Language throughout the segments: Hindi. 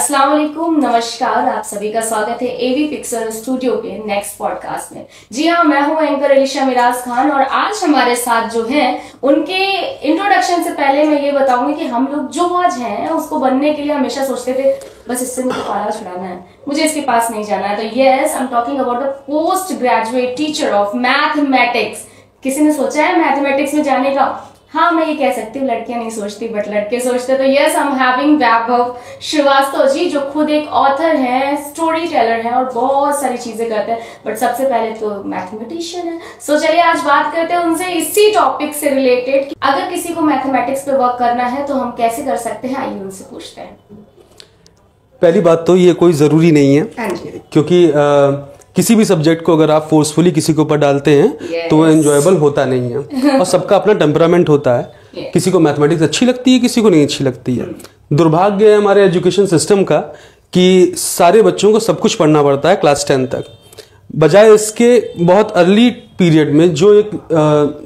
अस्सलाम वालेकुम, नमस्कार। आप सभी का स्वागत है एवी पिक्सल स्टूडियो के नेक्स्ट पॉडकास्ट में। जी हाँ, मैं हूं एंकर अलीशा मिराज खान और आज हमारे साथ जो हैं उनके इंट्रोडक्शन से पहले मैं ये बताऊंगी कि हम लोग जो आज हैं उसको बनने के लिए हमेशा सोचते थे बस इससे मुझे पाला छुड़ाना है, मुझे इसके पास नहीं जाना है। तो yes, I am talking about the post graduate teacher of mathematics. किसी ने सोचा है मैथमेटिक्स में जाने का? हाँ, मैं ये कह सकती हूँ लड़कियां नहीं सोचती बट लड़के सोचते। तो यस, आई एम हैविंग वैभव श्रीवास्तव जी, जो खुद एक ऑथर है, स्टोरी टेलर है और बहुत सारी चीजें करते हैं, बट सबसे पहले तो मैथमेटिशियन है। सो चलिए आज बात करते हैं उनसे इसी टॉपिक से रिलेटेड। अगर किसी को मैथमेटिक्स पे वर्क करना है तो हम कैसे कर सकते हैं, आइए उनसे पूछते हैं। पहली बात तो ये कोई ज़रूरी नहीं है, क्योंकि किसी भी सब्जेक्ट को अगर आप फोर्सफुली किसी के ऊपर डालते हैं तो वो एंजॉयबल होता नहीं है और सबका अपना टेम्परामेंट होता है। किसी को मैथमेटिक्स अच्छी लगती है, किसी को नहीं अच्छी लगती है। दुर्भाग्य है हमारे एजुकेशन सिस्टम का कि सारे बच्चों को सब कुछ पढ़ना पड़ता है क्लास 10 तक, बजाय इसके बहुत अर्ली पीरियड में जो एक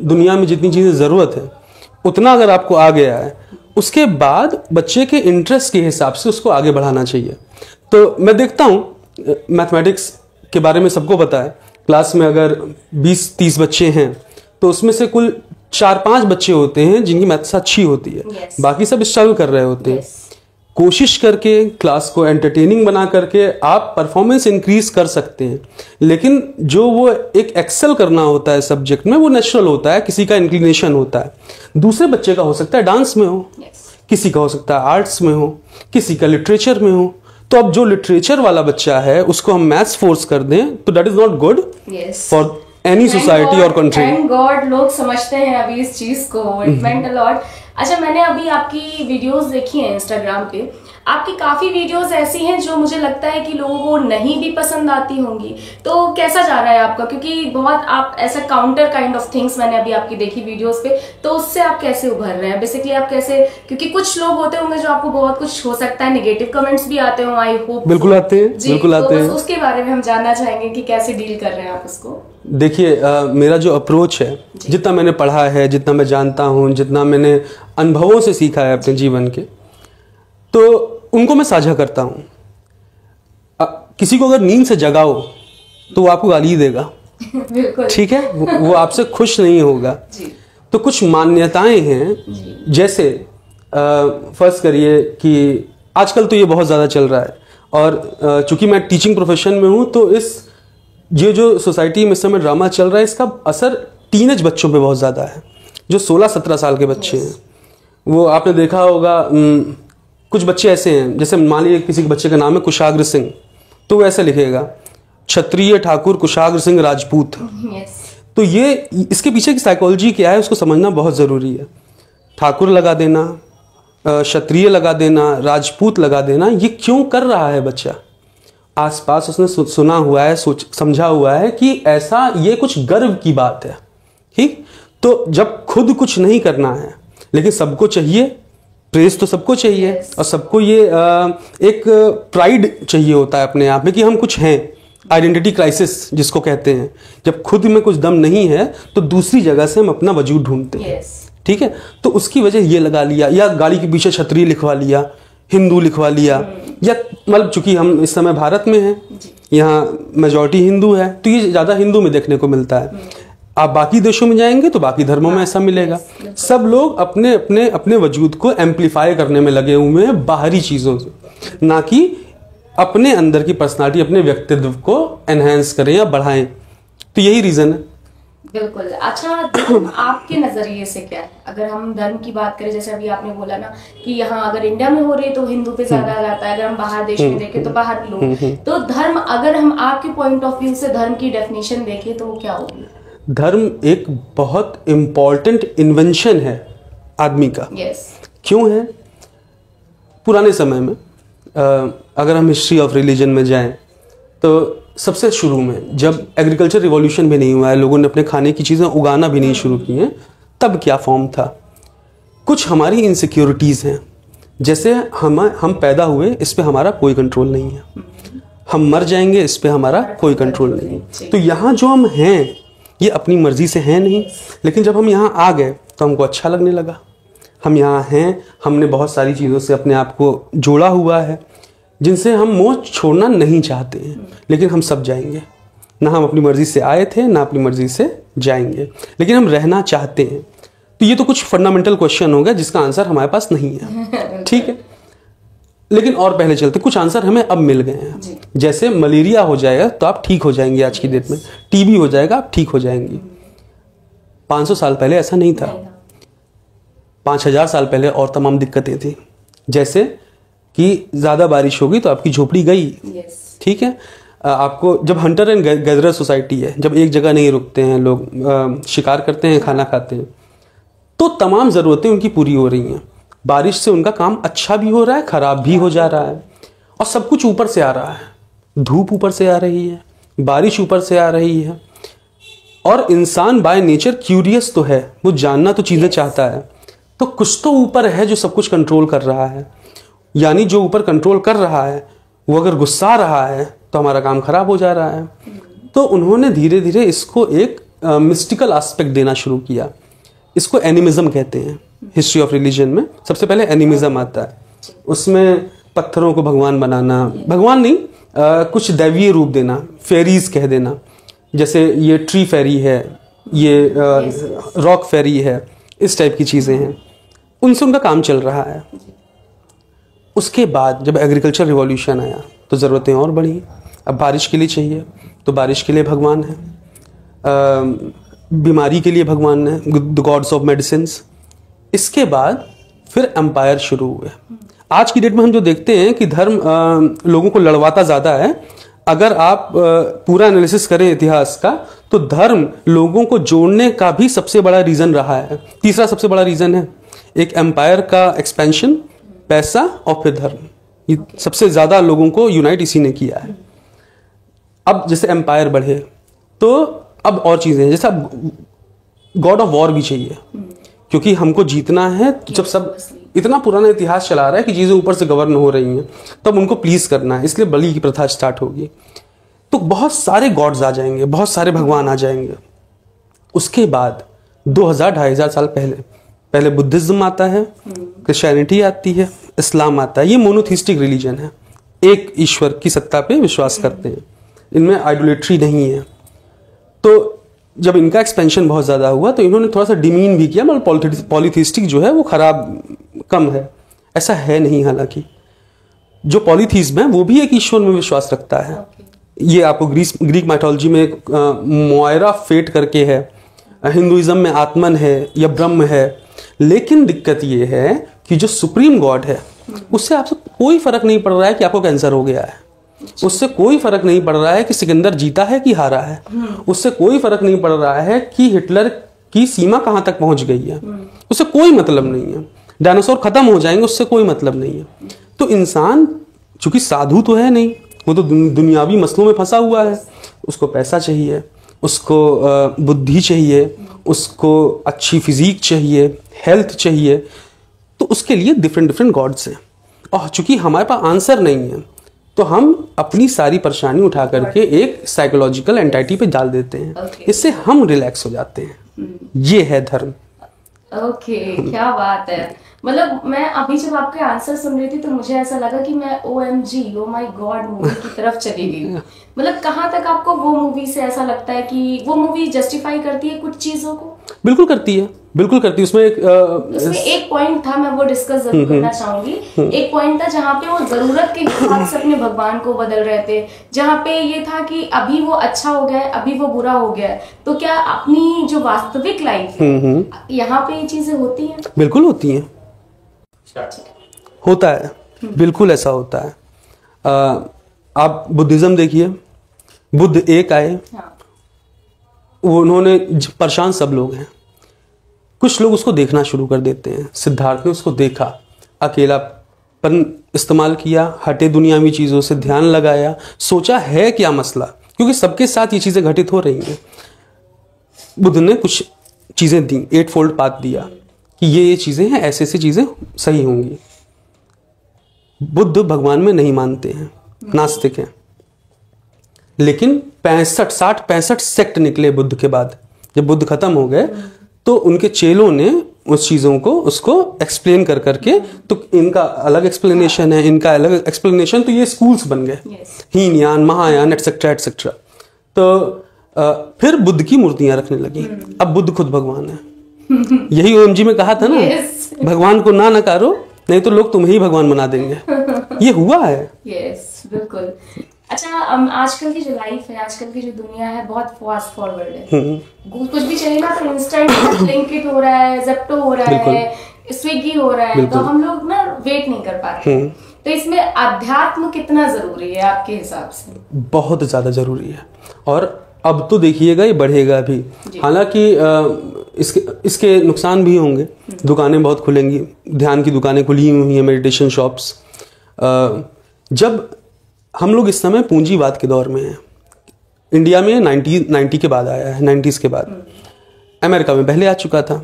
दुनिया में जितनी चीज़ें ज़रूरत है उतना अगर आपको आ गया है, उसके बाद बच्चे के इंटरेस्ट के हिसाब से उसको आगे बढ़ाना चाहिए। तो मैं देखता हूँ मैथमेटिक्स के बारे में सबको पता है, क्लास में अगर 20-30 बच्चे हैं तो उसमें से कुल 4-5 बच्चे होते हैं जिनकी मैथ्स अच्छी होती है, बाकी सब स्ट्रगल कर रहे होते हैं। कोशिश करके क्लास को एंटरटेनिंग बना करके आप परफॉर्मेंस इंक्रीज कर सकते हैं, लेकिन जो वो एक एक्सेल करना होता है सब्जेक्ट में वो नेचुरल होता है, किसी का इंक्लिनेशन होता है। दूसरे बच्चे का हो सकता है डांस में हो, किसी का हो सकता है आर्ट्स में हो, किसी का लिटरेचर में हो। तो अब जो लिटरेचर वाला बच्चा है उसको हम मैथ्स फोर्स कर दें तो that is not good for any society और कंट्री। थैंक गॉड लोग समझते हैं अभी इस चीज को, इट मेंट अ लॉट। अच्छा, मैंने अभी आपकी वीडियोस देखी हैं इंस्टाग्राम पे, आपकी काफी वीडियोस ऐसी हैं जो मुझे लगता है कि लोगों को नहीं भी पसंद आती होंगी। तो कैसा जा रहा है आपका? क्योंकि बहुत आप ऐसा काउंटर काइंड ऑफ थिंग्स मैंने अभी आपकी देखी वीडियोस पे, तो उससे आप कैसे उभर रहे हैं? बेसिकली आप कैसे, क्योंकि कुछ लोग होते होंगे जो आपको बहुत कुछ हो सकता है नेगेटिव कमेंट्स भी आते हो, आई होप। बिल्कुल आते हैं, बिल्कुल आते हैं। उसके बारे में हम जानना चाहेंगे कि कैसे डील कर रहे हैं आप उसको। देखिए, मेरा जो अप्रोच है, जितना मैंने पढ़ा है, जितना मैं जानता हूँ, जितना मैंने अनुभवों से सीखा है अपने जीवन के, तो उनको मैं साझा करता हूँ। किसी को अगर नींद से जगाओ तो वो आपको गाली देगा, ठीक है, वो आपसे खुश नहीं होगा। तो कुछ मान्यताएं हैं, जैसे फर्ज करिए कि आजकल तो ये बहुत ज़्यादा चल रहा है और चूंकि मैं टीचिंग प्रोफेशन में हूँ तो ये जो सोसाइटी में इस समय ड्रामा चल रहा है इसका असर टीनेज बच्चों पे बहुत ज़्यादा है। जो 16-17 साल के बच्चे हैं, वो आपने देखा होगा, कुछ बच्चे ऐसे हैं, जैसे मान लीजिए किसी के बच्चे का नाम है कुशाग्र सिंह, तो वो ऐसा लिखेगा क्षत्रिय ठाकुर कुशाग्र सिंह राजपूत। तो ये इसके पीछे की साइकोलॉजी क्या है उसको समझना बहुत ज़रूरी है। ठाकुर लगा देना, क्षत्रिय लगा देना, राजपूत लगा देना, ये क्यों कर रहा है बच्चा? आसपास उसने सुना हुआ है, समझा हुआ है कि ऐसा ये कुछ गर्व की बात है, ठीक। तो जब खुद कुछ नहीं करना है लेकिन सबको चाहिए, प्रेस तो सबको चाहिए और सबको ये एक प्राइड चाहिए होता है अपने आप में कि हम कुछ हैं, आइडेंटिटी क्राइसिस जिसको कहते हैं। जब खुद में कुछ दम नहीं है तो दूसरी जगह से हम अपना वजूद ढूंढते हैं, ठीक है। तो उसकी वजह ये लगा लिया, या गाड़ी के पीछे क्षत्रिय लिखवा लिया, हिंदू लिखवा लिया, या मतलब चूंकि हम इस समय भारत में हैं, यहाँ मेजॉरिटी हिंदू है तो ये ज़्यादा हिंदू में देखने को मिलता है। आप बाकी देशों में जाएंगे तो बाकी धर्मों में ऐसा मिलेगा। सब लोग अपने अपने अपने वजूद को एम्पलीफाई करने में लगे हुए हैं बाहरी चीज़ों से, ना कि अपने अंदर की पर्सनालिटी, अपने व्यक्तित्व को एनहांस करें या बढ़ाएं। तो यही रीज़न है। बिल्कुल। अच्छा, धर्म आपके नजरिए से क्या है? अगर हम धर्म की बात करें, जैसे अभी आपने बोला ना कि यहाँ अगर इंडिया में हो रही है तो हिंदू पे ज्यादा जाता है, अगर हम बाहर देश में देखें तो बाहर लोग, तो धर्म, अगर हम आपके पॉइंट ऑफ व्यू से धर्म की डेफिनेशन देखें तो वो क्या होगी? धर्म एक बहुत इम्पॉर्टेंट इन्वेंशन है आदमी का। क्यों है? पुराने समय में अगर हम हिस्ट्री ऑफ रिलीजन में जाएं तो सबसे शुरू में जब एग्रीकल्चर रिवॉल्यूशन भी नहीं हुआ है, लोगों ने अपने खाने की चीज़ें उगाना भी नहीं शुरू की हैं, तब क्या फॉर्म था? कुछ हमारी इनसिक्योरिटीज़ हैं, जैसे हम पैदा हुए इस पे हमारा कोई कंट्रोल नहीं है, हम मर जाएंगे इस पे हमारा कोई कंट्रोल नहीं है। तो यहाँ जो हम हैं ये अपनी मर्जी से हैं नहीं, लेकिन जब हम यहाँ आ गए तो हमको अच्छा लगने लगा। हम यहाँ हैं, हमने बहुत सारी चीज़ों से अपने आप को जोड़ा हुआ है, जिनसे हम मोह छोड़ना नहीं चाहते हैं, लेकिन हम सब जाएंगे। ना हम अपनी मर्जी से आए थे, ना अपनी मर्जी से जाएंगे, लेकिन हम रहना चाहते हैं। तो ये तो कुछ फंडामेंटल क्वेश्चन हो गया जिसका आंसर हमारे पास नहीं है, ठीक है। लेकिन और पहले चलते, कुछ आंसर हमें अब मिल गए हैं। जैसे मलेरिया हो जाएगा तो आप ठीक हो जाएंगे आज की डेट में, टीबी हो जाएगा आप ठीक हो जाएंगी। 500 साल पहले ऐसा नहीं था। 5000 साल पहले और तमाम दिक्कतें थी, जैसे कि ज़्यादा बारिश होगी तो आपकी झोपड़ी गई, ठीक है। आपको जब हंटर एंड गैदरर सोसाइटी है, जब एक जगह नहीं रुकते हैं लोग, शिकार करते हैं, खाना खाते हैं, तो तमाम ज़रूरतें उनकी पूरी हो रही हैं। बारिश से उनका काम अच्छा भी हो रहा है, ख़राब भी हो जा रहा है, और सब कुछ ऊपर से आ रहा है। धूप ऊपर से आ रही है, बारिश ऊपर से आ रही है, और इंसान बाय नेचर क्यूरियस तो है, वो जानना तो चीज़ें चाहता है। तो कुछ तो ऊपर है जो सब कुछ कंट्रोल कर रहा है, यानी जो ऊपर कंट्रोल कर रहा है वो अगर गुस्सा रहा है तो हमारा काम खराब हो जा रहा है। तो उन्होंने धीरे धीरे इसको एक मिस्टिकल एस्पेक्ट देना शुरू किया। इसको एनिमिज्म कहते हैं। हिस्ट्री ऑफ रिलीजन में सबसे पहले एनिमिज्म आता है। उसमें पत्थरों को भगवान बनाना, भगवान नहीं, कुछ दैवीय रूप देना, फेरीज कह देना। जैसे ये ट्री फेरी है, ये रॉक फेरी है, इस टाइप की चीज़ें हैं, उनसे उनका काम चल रहा है। उसके बाद जब एग्रीकल्चर रिवॉल्यूशन आया तो ज़रूरतें और बढ़ी। अब बारिश के लिए चाहिए तो बारिश के लिए भगवान है, बीमारी के लिए भगवान है, द गॉड्स ऑफ मेडिसिन्स। इसके बाद फिर एम्पायर शुरू हुए। आज की डेट में हम जो देखते हैं कि धर्म लोगों को लड़वाता ज़्यादा है। अगर आप पूरा एनालिसिस करें इतिहास का, तो धर्म लोगों को जोड़ने का भी सबसे बड़ा रीज़न रहा है। तीसरा सबसे बड़ा रीज़न है एक एम्पायर का एक्सपेंशन, पैसा और फिर धर्म। ये सबसे ज़्यादा लोगों को यूनाइट इसी ने किया है। अब जैसे एम्पायर बढ़े तो अब और चीज़ें हैं, जैसे अब गॉड ऑफ वॉर भी चाहिए, क्योंकि हमको जीतना है। तो जब सब इतना पुराना इतिहास चला रहा है कि चीज़ें ऊपर से गवर्न हो रही हैं, तब उनको प्लीज़ करना है, इसलिए बलि की प्रथा स्टार्ट होगी। तो बहुत सारे गॉड्स आ जाएंगे, बहुत सारे भगवान आ जाएंगे। उसके बाद 2000-2500 साल पहले बुद्धिज्म आता है, क्रिश्चियनिटी आती है, इस्लाम आता है। ये मोनोथिस्टिक रिलीजन है, एक ईश्वर की सत्ता पे विश्वास करते हैं, इनमें आइडोलेट्री नहीं है। तो जब इनका एक्सपेंशन बहुत ज़्यादा हुआ तो इन्होंने थोड़ा सा डिमीन भी किया, मतलब पॉलीथिस्टिक जो है वो खराब कम है, ऐसा है नहीं। हालांकि जो पॉलीथीज्म है वो भी एक ईश्वर में विश्वास रखता है। ये आपको ग्रीक माइथोलॉजी में एक मोयरा फेट करके है, हिंदुइज्म में आत्मन है या ब्रह्म है। लेकिन दिक्कत ये है कि जो सुप्रीम गॉड है उससे आपसे कोई फर्क नहीं पड़ रहा है कि आपको कैंसर हो गया है, उससे कोई फर्क नहीं पड़ रहा है कि सिकंदर जीता है कि हारा है, उससे कोई फर्क नहीं पड़ रहा है कि हिटलर की सीमा कहां तक पहुंच गई है, उससे कोई मतलब नहीं है। डायनासोर खत्म हो जाएंगे, उससे कोई मतलब नहीं है। तो इंसान चूंकि साधु तो है नहीं, वो तो दुनियावी मसलों में फंसा हुआ है। उसको पैसा चाहिए, उसको बुद्धि चाहिए, उसको अच्छी फिजिक चाहिए, हेल्थ चाहिए। तो उसके लिए डिफरेंट गॉड्स हैं। और चूंकि हमारे पास आंसर नहीं है तो हम अपनी सारी परेशानी उठा करके एक साइकोलॉजिकल एंटाइटी पे डाल देते हैं। इससे हम रिलैक्स हो जाते हैं। ये है धर्म। क्या बात है। मतलब मैं अभी जब आपके आंसर सुन रही थी तो मुझे ऐसा लगा कि मैं OMG, oh my God movie की तरफ चली गई। मतलब कहाँ तक आपको वो मूवी से ऐसा लगता है कि वो मूवी जस्टिफाई करती है कुछ चीजों को? बिल्कुल करती है, बिल्कुल करती है। उसमें एक पॉइंट था, मैं वो डिस्कस जरूर करना चाहूंगी। एक पॉइंट था जहाँ पे वो जरूरत के हिसाब से अपने भगवान को बदल रहे थे, जहाँ पे ये था कि अभी वो अच्छा हो गया है, अभी वो बुरा हो गया है। तो क्या अपनी जो वास्तविक लाइफ है यहाँ पे ये चीजें होती हैं? बिल्कुल होती हैं, होता है, बिल्कुल ऐसा होता है। आप बुद्धिज्म देखिए, बुद्ध एक आए, उन्होंने परेशान सब लोग हैं। कुछ लोग उसको देखना शुरू कर देते हैं। सिद्धार्थ ने उसको देखा, अकेलापन इस्तेमाल किया, हटे दुनियावी चीज़ों से ध्यान लगाया, सोचा है क्या मसला, क्योंकि सबके साथ ये चीज़ें घटित हो रही हैं। बुद्ध ने कुछ चीज़ें दी, 8 फोल्ड पाथ दिया कि ये चीज़ें हैं, ऐसे ऐसी चीज़ें सही होंगी। बुद्ध भगवान में नहीं मानते हैं, नास्तिक हैं। लेकिन 65 सेक्ट निकले बुद्ध के बाद। जब बुद्ध खत्म हो गए तो उनके चेलों ने उस चीज़ों को उसको एक्सप्लेन कर करके, तो इनका अलग एक्सप्लेनेशन है, इनका अलग एक्सप्लेनेशन, तो ये स्कूल्स बन गए, हीन यान, महायान, एटसेट्रा एटसेट्रा। तो फिर बुद्ध की मूर्तियां रखने लगी। अब बुद्ध खुद भगवान है। यही ओएमजी में कहा था ना, भगवान को ना नकारो नहीं तो लोग तुम्हें ही भगवान बना देंगे। ये हुआ है। यस, बिल्कुल। अच्छा, आजकल की जो लाइफ है, आजकल की जो दुनिया है, बहुत फास्ट फॉरवर्ड है। कुछ भी चाहिए ना तो इंस्टेंट, ब्लिंकिट हो रहा है, ज़ेप्टो हो रहा है, स्विगी हो रहा है, तो हम लोग ना वेट नहीं कर पा रहे हैं। तो इसमें अध्यात्म कितना जरूरी है आपके हिसाब से? बहुत ज्यादा जरूरी है, और अब तो देखिएगा ये बढ़ेगा भी। हालांकि इसके नुकसान भी होंगे। दुकानें बहुत खुलेंगी, ध्यान की दुकानें खुली हुई हैं, मेडिटेशन शॉप्स। जब हम लोग इस समय पूंजीवाद के दौर में हैं, इंडिया में 90 के बाद आया है, 90s के बाद। अमेरिका में पहले आ चुका था।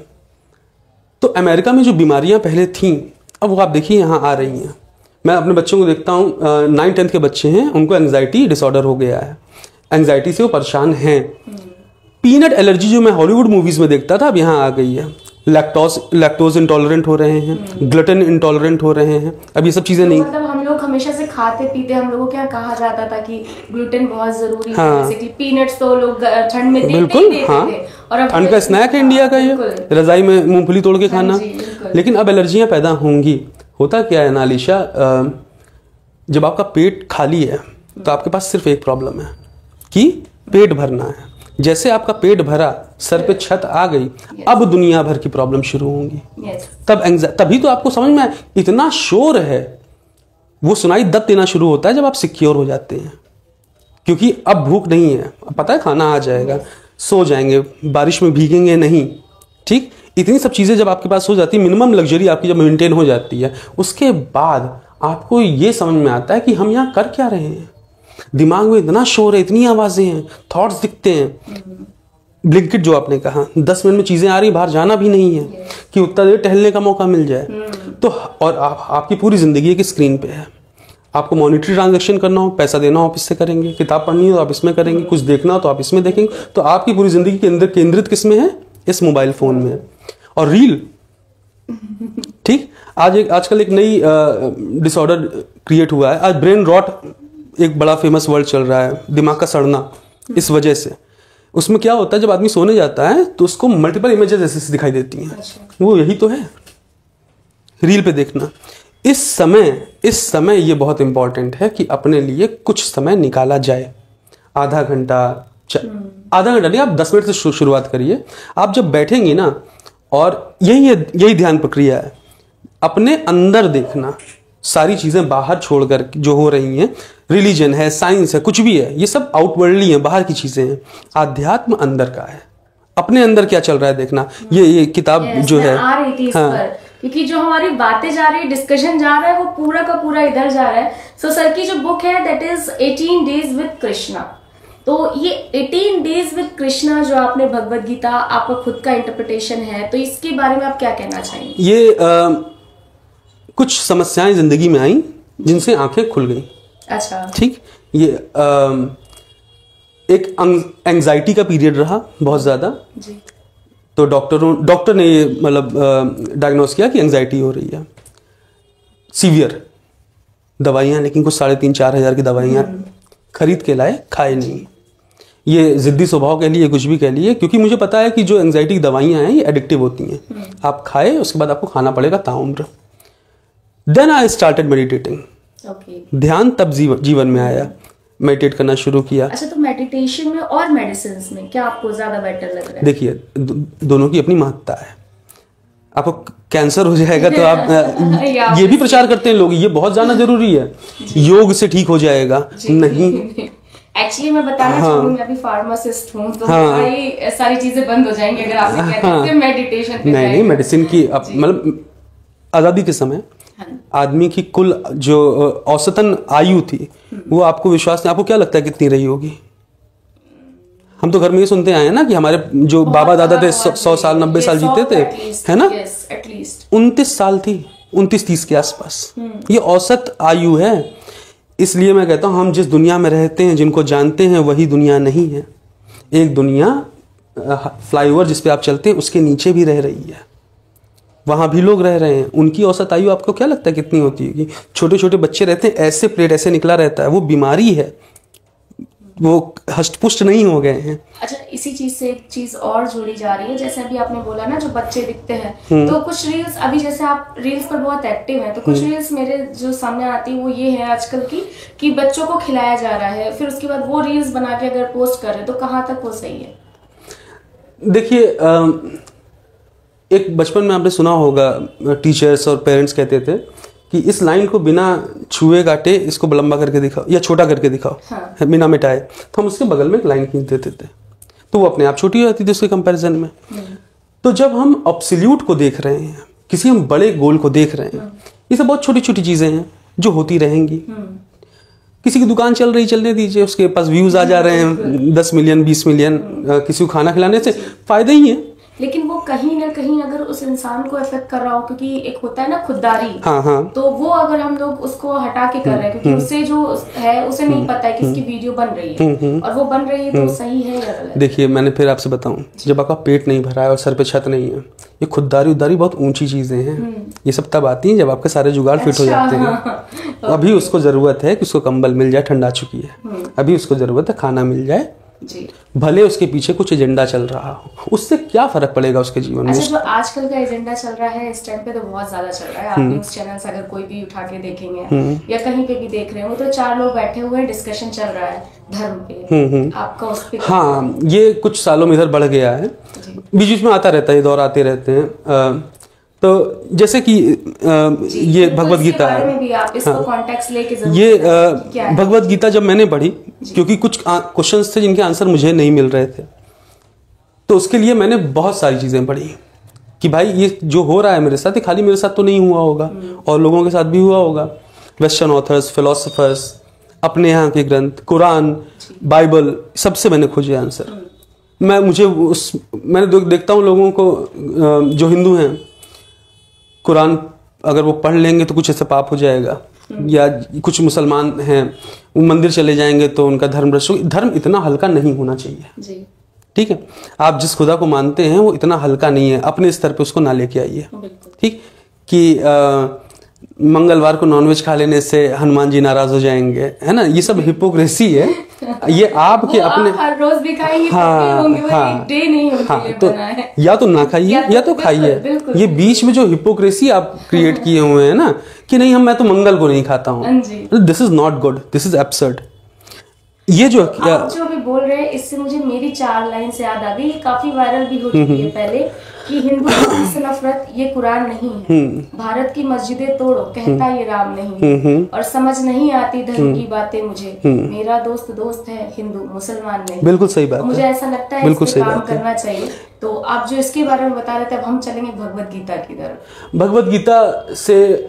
तो अमेरिका में जो बीमारियां पहले थीं, अब वो आप देखिए यहाँ आ रही हैं। मैं अपने बच्चों को देखता हूँ, 9-10 के बच्चे हैं, उनको एंग्जाइटी डिसऑर्डर हो गया है, एंग्जाइटी से वो परेशान हैं। पीनट एलर्जी जो मैं हॉलीवुड मूवीज में देखता था, अब यहाँ आ गई है। लैक्टोज इंटॉलरेंट हो रहे हैं, ग्लूटेन इंटॉलरेंट हो रहे हैं। अब ये सब चीजें नहीं, मतलब हम लोग हमेशा से खाते पीते, हम लोगों को क्या कहा जाता था कि ग्लूटेन बहुत जरूरी है, जैसे कि पीनट्स तो लोग ठंड में देते थे, और अब ठंड का स्नैक है इंडिया का, ये रजाई में मूंगफली तोड़ के खाना। लेकिन अब एलर्जियां पैदा होंगी। होता क्या है नालिशा, जब आपका पेट खाली है तो आपके पास सिर्फ एक प्रॉब्लम है कि पेट भरना है। जैसे आपका पेट भरा, सर पे छत आ गई, अब दुनिया भर की प्रॉब्लम शुरू होंगी। तभी तो आपको समझ में इतना शोर है, वो सुनाई दब देना शुरू होता है जब आप सिक्योर हो जाते हैं, क्योंकि अब भूख नहीं है, पता है खाना आ जाएगा, सो जाएंगे, बारिश में भीगेंगे नहीं। ठीक, इतनी सब चीजें जब आपके पास हो जाती है, मिनिमम लग्जरी आपकी जब मेंटेन हो जाती है, उसके बाद आपको ये समझ में आता है कि हम यहाँ कर क्या रहे हैं। दिमाग में इतना शोर है, इतनी आवाजें हैं, थॉट्स दिखते हैं। ब्लिंकिट जो आपने कहा, 10 मिनट में चीजें आ रही, बाहर जाना भी नहीं है कि उतना देर टहलने का मौका मिल जाए। तो और आपकी पूरी जिंदगी एक स्क्रीन पे है। आपको मॉनिटरी ट्रांजैक्शन करना हो, पैसा देना हो आप इससे करेंगे, किताब पढ़नी हो तो आप इसमें करेंगे, कुछ देखना हो तो आप इसमें देखेंगे। तो आपकी पूरी जिंदगी के अंदर केंद्रित किस में है? इस मोबाइल फोन में। और रील, ठीक, आजकल एक नई डिसऑर्डर क्रिएट हुआ है। आज ब्रेन रॉट एक बड़ा फेमस वर्ड चल रहा है, दिमाग का सड़ना, इस वजह से। उसमें क्या होता है, जब आदमी सोने जाता है तो उसको मल्टीपल इमेजेस ऐसे दिखाई देती हैं। वो यही तो है रील पे देखना। इस समय ये बहुत इंपॉर्टेंट है कि अपने लिए कुछ समय निकाला जाए। आधा घंटा नहीं, आप 10 मिनट से शुरुआत करिए। आप जब बैठेंगी ना, और यही ध्यान प्रक्रिया है, अपने अंदर देखना, सारी चीजें बाहर छोड़कर जो हो रही हैं, रिलीजन है, साइंस है, कुछ भी है, ये सब आउटवर्डली है, बाहर की चीजें हैं। आध्यात्म अंदर का है, अपने अंदर क्या चल रहा है देखना। ये किताब जो है, क्योंकि जो हमारी बातें जा रही है, डिस्कशन जा रहा है, वो पूरा का पूरा इधर जा रहा है। सो सर की जो बुक है, that is 18 days with Krishna. तो ये 18 डेज विद कृष्णा जो आपने भगवत गीता, आपका खुद का इंटरप्रिटेशन है, तो इसके बारे में आप क्या कहना चाहेंगे? ये कुछ समस्याएं जिंदगी में आई जिनसे आंखें खुल गई। अच्छा, ठीक, ये एक एंजाइटी का पीरियड रहा बहुत ज्यादा जी। तो डॉक्टर ने ये मतलब डायग्नोस किया कि एंजाइटी हो रही है, सीवियर। दवाइयां, लेकिन कुछ 3,500-4 हज़ार की दवाइयां खरीद के लाए, खाए नहीं। ये जिद्दी स्वभाव कह लिए, कुछ भी कह लिए, क्योंकि मुझे पता है कि जो एंजाइटी की दवाइयां हैं ये एडिक्टिव होती हैं। आप खाए, उसके बाद आपको खाना पड़ेगा ताउम्र। Then I started meditating. ध्यान तब जीवन में आया, मेडिटेट करना शुरू किया। अच्छा, तो मेडिटेशन में और मेडिसिन में क्या आपको ज्यादा बेटर लग रहा है? देखिए, दोनों की अपनी महत्ता है। आपको कैंसर हो जाएगा तो आप ये भी प्रचार करते हैं लोग, ये बहुत जानना जरूरी है, योग से ठीक हो जाएगा। नहीं, एक्चुअली मैं बताना चाहूंगी, मैं अभी फार्मासिस्ट हूँ, तो सारी चीजें बंद हो जाएंगी अगर आपने कहते हैं मेडिटेशन। नहीं, मेडिसिन की मतलब आजादी के समय आदमी की कुल जो औसतन आयु थी, वो आपको विश्वास नहीं, आपको क्या लगता है कितनी रही होगी? हम तो घर में ये सुनते आए हैं ना कि हमारे जो बाबा दादा थे 100 साल 90 साल जीते थे, है ना? 29 साल थी, 29-30 के आसपास ये औसत आयु है। इसलिए मैं कहता हूं, हम जिस दुनिया में रहते हैं, जिनको जानते हैं, वही दुनिया नहीं है। एक दुनिया फ्लाईओवर जिस पे आप चलते हैं उसके नीचे भी रह रही है। वहाँ भी लोग रह रहे हैं, उनकी औसत आयु आपको क्या लगता है कितनी होती है? कि छोटे छोटे बच्चे रहते हैं, ऐसे प्लेट ऐसे निकला रहता है, वो बीमारी है, वो हष्टपुष्ट नहीं हो गए हैं। अच्छा, इसी चीज से एक चीज और जोड़ी जा रही है, जैसे अभी आपने बोला ना जो बच्चे दिखते हैं, तो कुछ रील्स, अभी जैसे आप रील्स पर बहुत एक्टिव हैं, तो कुछ रील्स मेरे जो सामने आती है वो ये है आजकल की कि बच्चों को खिलाया जा रहा है, फिर उसके बाद वो रील्स बना के अगर पोस्ट कर रहे तो कहाँ तक वो सही है? देखिए, एक बचपन में आपने सुना होगा, टीचर्स और पेरेंट्स कहते थे कि इस लाइन को बिना छुए काटे इसको लंबा करके दिखाओ या छोटा करके दिखाओ, हाँ। बिना मिटाए। तो हम उसके बगल में एक लाइन खींच देते थे, तो वो अपने आप छोटी हो जाती थी उसके कंपैरिजन में। तो जब हम एब्सोल्यूट को देख रहे हैं, किसी हम बड़े गोल को देख रहे हैं, ये सब बहुत छोटी छोटी चीजें हैं जो होती रहेंगी। किसी की दुकान चल रही, चलने दीजिए, उसके पास व्यूज आ जा रहे हैं 10 मिलियन 20 मिलियन, किसी को खाना खिलाने से फायदा ही है। लेकिन वो कहीं ना कहीं अगर उस इंसान को इफेक्ट कर रहा हो, क्योंकि एक होता है ना खुददारी, हाँ हाँ, तो वो अगर हम लोग उसको हटा के कर रहे हैं, क्योंकि उसे जो है उसे नहीं पता है कि इसकी वीडियो बन रही है और वो बन रही है, तो सही है या गलत? देखिए, मैंने फिर आपसे बताऊं, जब आपका पेट नहीं भरा है और सर पे छत नहीं है, ये खुददारी उदारी बहुत ऊंची चीजें हैं। ये सब तब आती हैं जब आपके सारे जुगाड़ फिट हो जाते हैं। अभी उसको जरूरत है कि उसको कंबल मिल जाए, ठंडा चुकी है, अभी उसको जरूरत है खाना मिल जाए जी। भले उसके पीछे कुछ एजेंडा चल रहा हो, उससे क्या फर्क पड़ेगा उसके जीवन में? अच्छा, जो आजकल का एजेंडा चल रहा है इस टाइम पे तो बहुत ज्यादा चल रहा है। आप न्यूज चैनल्स अगर कोई भी उठा के देखेंगे या कहीं पे भी देख रहे हो, तो 4 लोग बैठे हुए डिस्कशन चल रहा है धर्म पे। आपका उस पे? हाँ, ये कुछ सालों में इधर बढ़ गया है, बीच बीच में आता रहता है, ये दौर आते रहते हैं। तो जैसे कि ये भगवत गीता है, ये भगवत गीता जब मैंने पढ़ी, क्योंकि कुछ क्वेश्चंस थे जिनके आंसर मुझे नहीं मिल रहे थे, तो उसके लिए मैंने बहुत सारी चीजें पढ़ी कि भाई ये जो हो रहा है मेरे साथ, ये खाली मेरे साथ तो नहीं हुआ होगा, और लोगों के साथ भी हुआ होगा। वेस्टर्न ऑथर्स, फिलोसोफर्स, अपने यहाँ के ग्रंथ, कुरान, बाइबल, सबसे मैंने खोजे आंसर। मैंने देखता हूँ लोगों को जो हिंदू हैं, कुरान अगर वो पढ़ लेंगे तो कुछ ऐसा पाप हो जाएगा, या कुछ मुसलमान हैं वो मंदिर चले जाएंगे तो उनका धर्म भ्रष्ट। धर्म इतना हल्का नहीं होना चाहिए, ठीक है? आप जिस खुदा को मानते हैं वो इतना हल्का नहीं है, अपने स्तर पे उसको ना लेके आइए, ठीक? कि मंगलवार को नॉनवेज खा लेने से हनुमान जी नाराज हो जाएंगे, है ना? ये सब हिपोक्रेसी है। ये आपके अपने आप हर रोज भी खाइए, हाँ, डे नहीं तो या तो ना खाइए या तो खाइए। ये बीच में जो हिपोक्रेसी आप क्रिएट किए हुए हैं ना, कि नहीं मैं तो मंगल को नहीं खाता हूँ, this is not good, this is absurd. ये जो आप जो अभी बोल रहे हैं, इससे मुझे मेरी 4 लाइन से याद आ गई, ये काफी वायरल भी हो चुकी है पहले, कि हिंदू से नफरत ये कुरान नहीं है, भारत की मस्जिदें तोड़ो कहता ये राम नहीं है, और समझ नहीं आती धर्म की बातें मुझे, मेरा दोस्त है हिंदू मुसलमान नहीं। बिल्कुल सही बात, मुझे ऐसा लगता है इस पे काम करना चाहिए। तो आप जो इसके बारे में बता रहे थे, अब हम चलेंगे भगवत गीता की तरफ। भगवत गीता से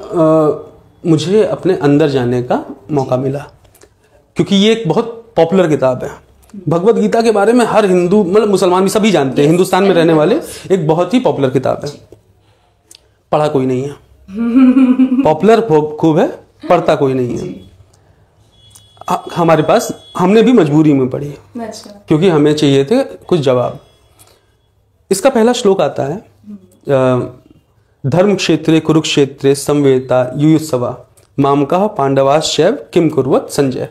मुझे अपने अंदर जाने का मौका मिला, क्योंकि ये एक बहुत पॉपुलर किताब है। भगवत गीता के बारे में हर हिंदू, मतलब मुसलमान भी सभी जानते हैं, हिंदुस्तान में रहने वाले, एक बहुत ही पॉपुलर किताब है। पढ़ा कोई नहीं है, पॉपुलर खूब है, पढ़ता कोई नहीं है। हमारे पास, हमने भी मजबूरी में पढ़ी, क्योंकि हमें चाहिए थे कुछ जवाब। इसका पहला श्लोक आता है, धर्म क्षेत्रे कुरुक्षेत्रे संवेता युयुत्सवा मामका पांडवाश्चैव किम कुर्वत संजय।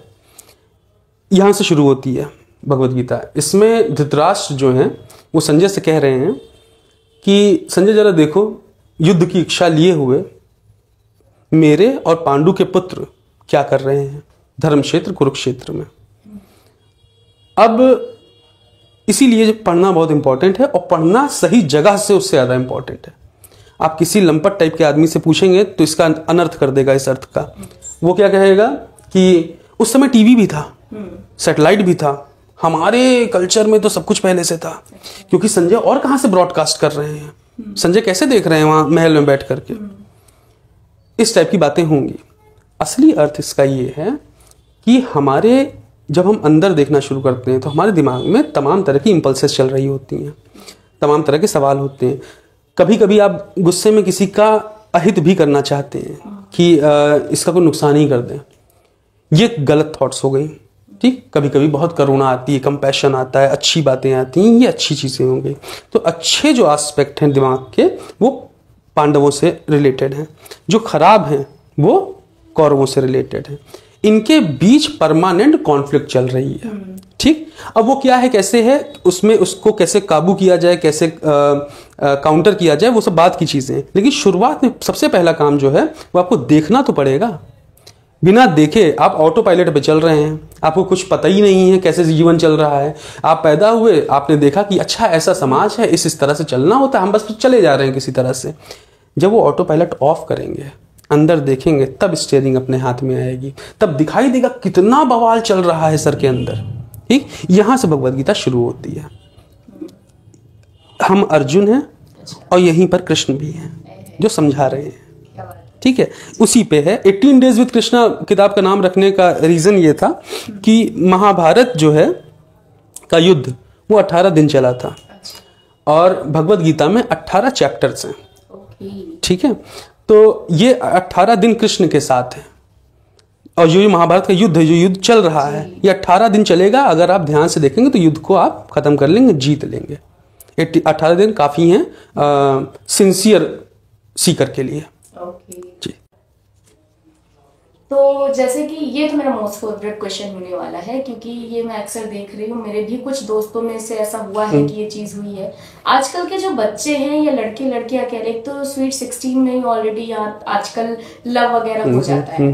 यहां से शुरू होती है भगवत गीता। इसमें धृतराष्ट्र जो हैं वो संजय से कह रहे हैं कि संजय जरा देखो, युद्ध की इच्छा लिए हुए मेरे और पांडु के पुत्र क्या कर रहे हैं धर्म क्षेत्र कुरुक्षेत्र में। अब इसीलिए पढ़ना बहुत इंपॉर्टेंट है, और पढ़ना सही जगह से उससे ज्यादा इंपॉर्टेंट है। आप किसी लंपट टाइप के आदमी से पूछेंगे तो इसका अनर्थ कर देगा इस अर्थ का। वो क्या कहेगा कि उस समय टीवी भी था, सैटेलाइट भी था, हमारे कल्चर में तो सब कुछ पहले से था, क्योंकि संजय और कहां से ब्रॉडकास्ट कर रहे हैं, संजय कैसे देख रहे हैं वहां महल में बैठ करके। इस टाइप की बातें होंगी। असली अर्थ इसका ये है कि हमारे, जब हम अंदर देखना शुरू करते हैं तो हमारे दिमाग में तमाम तरह की इंपल्सेस चल रही होती हैं, तमाम तरह के सवाल होते हैं। कभी कभी आप गुस्से में किसी का अहित भी करना चाहते हैं कि इसका कोई नुकसान ही कर दें, ये गलत थॉट्स हो गई, ठीक? कभी कभी बहुत करुणा आती है, कंपैशन आता है, अच्छी बातें आती हैं, ये अच्छी चीजें होंगी। तो अच्छे जो एस्पेक्ट हैं दिमाग के वो पांडवों से रिलेटेड हैं, जो खराब हैं वो कौरवों से रिलेटेड हैं। इनके बीच परमानेंट कॉन्फ्लिक्ट चल रही है। ठीक, अब वो क्या है, कैसे है, उसमें उसको कैसे काबू किया जाए, कैसे काउंटर किया जाए, वो सब बात की चीजें हैं। लेकिन शुरुआत में सबसे पहला काम जो है वो आपको देखना तो पड़ेगा। बिना देखे आप ऑटो पायलट पे चल रहे हैं, आपको कुछ पता ही नहीं है कैसे जीवन चल रहा है। आप पैदा हुए, आपने देखा कि अच्छा ऐसा समाज है, इस तरह से चलना होता है, हम बस चले जा रहे हैं किसी तरह से। जब वो ऑटो पायलट ऑफ करेंगे, अंदर देखेंगे, तब स्टीयरिंग अपने हाथ में आएगी, तब दिखाई देगा कितना बवाल चल रहा है सर के अंदर। ठीक, यहां से भगवद गीता शुरू होती है। हम अर्जुन हैं और यहीं पर कृष्ण भी हैं जो समझा रहे हैं। ठीक है, उसी पे है। 18 डेज विद कृष्णा किताब का नाम रखने का रीजन ये था कि महाभारत जो है का युद्ध वो 18 दिन चला था और भगवद गीता में 18 चैप्टर्स हैं। ठीक है, तो ये 18 दिन कृष्ण के साथ है और जो ये महाभारत का युद्ध है, जो युद्ध चल रहा है, ये 18 दिन चलेगा। अगर आप ध्यान से देखेंगे तो युद्ध को आप खत्म कर लेंगे, जीत लेंगे। 18 दिन काफी हैं सिंसियर सीकर के लिए। जी, तो जैसे कि ये तो मेरा मोस्ट फेवरेट क्वेश्चन होने वाला है, क्योंकि ये मैं अक्सर देख रही हूँ, मेरे भी कुछ दोस्तों में से ऐसा हुआ है कि ये चीज हुई है। आजकल के जो बच्चे हैं या लड़के लड़कियां कह रहे, तो स्वीट 16 में ही ऑलरेडी आजकल लव वगैरह हो जाता है,